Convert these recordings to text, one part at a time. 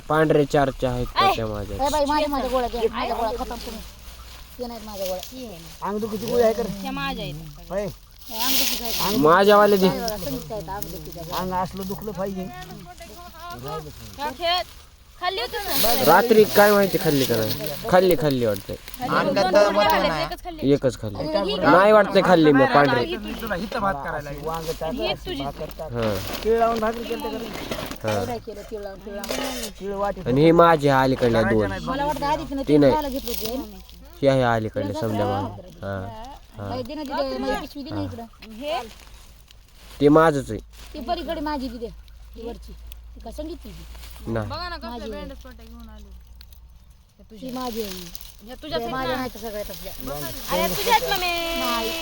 पांढरे चारचे आहेत त्या माझ्या. बाई माझ्या गोळ्या द्या, माझ्या गोळ्या खतम तुम्ही. ते नाहीत माझ्या गोळ्या. अंगदुखीची गोळी आहे कर त्या माझ्या आहेत. होय अंगदुखी काय माझ्यावाले दे. संगीत काय अंगदुखी अंग असलं दुखलं पाहिजे खाल्ली होती ना रात्री काय माहिती खाल्ली का नाही. खाल्ली वाटतंय. एकच खाल्ली नाही वाटतंय खाल्ली मग पांढरी. वांग हा तीळ लावून भाकरी केलं हा. काय केलं तिळ लावून तिळ लावून. तीळ वाटी आणि ही माझी आहे अलीकडल्या दोन. मला वाटतं आधी तिने ती नाही. खायला घेतलं होते. ही आहे अलीकडल्या समजा मला. हा बाई दे ना तिथे माझी पिशवी दे ना इकडं. हे ते माझंच आहे ती पलीकडे माझी बी दे ती वरची ती का संगीत ती नाही. बघा ना कसले बँडेज पट्ट्या घेऊन आले. ती माझी आहे. ह्या तुझ्याच आहेत माझ्या ना? नाही तर सगळ्या तसल्या. अरे तुझ्याच मम्मी.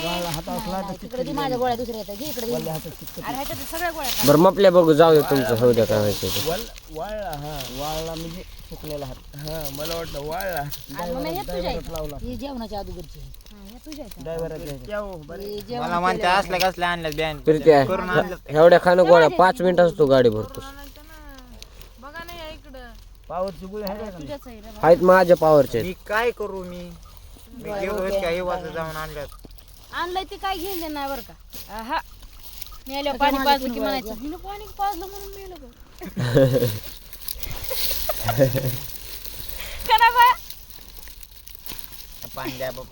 वाळला हात असला तर तिकडे ती माझ्या गोळ्या दुसऱ्या येतात घे इकडे वल्ल्या हातात चिकट अरे ह्याच्यात सगळ्या गोळ्या. बरं मपल्या बघू जाऊ दे तुमचं होऊ द्या काय व्हायचं ते. वाळला हा वाळला म्हणजे सुकलेला हात हा मला वाटलं वाळला अरे मम्मी हे तुझ्या आहेत. लावला ही जेवणाच्या अगोदरची आहे. हा, ह्या तुझ्या आहेत. ड्रायव्हर ही जेवण मला म्हणते असल्या कसल्या आणल्यात बॅन फिरत्या एवढ्या खाणं गोळ्या 5 मिनिटात तू गाडी भरतोस. बघा ना या इकडं. पावरची गोळी आहे का तुझ्याच आहे रे बा. आहेत माझ्या पावरचे. मी काय करू मी गेलो काही वाजता जाऊन आणल्यात आणलंय ते काय घेऊन देणार बरं का. हा मी आल्यावर पाणी पाजलं की म्हणायचं हिनं पाणी पाजलं म्हणून मेलं गं. का ना बा? पाणी द्या बाबा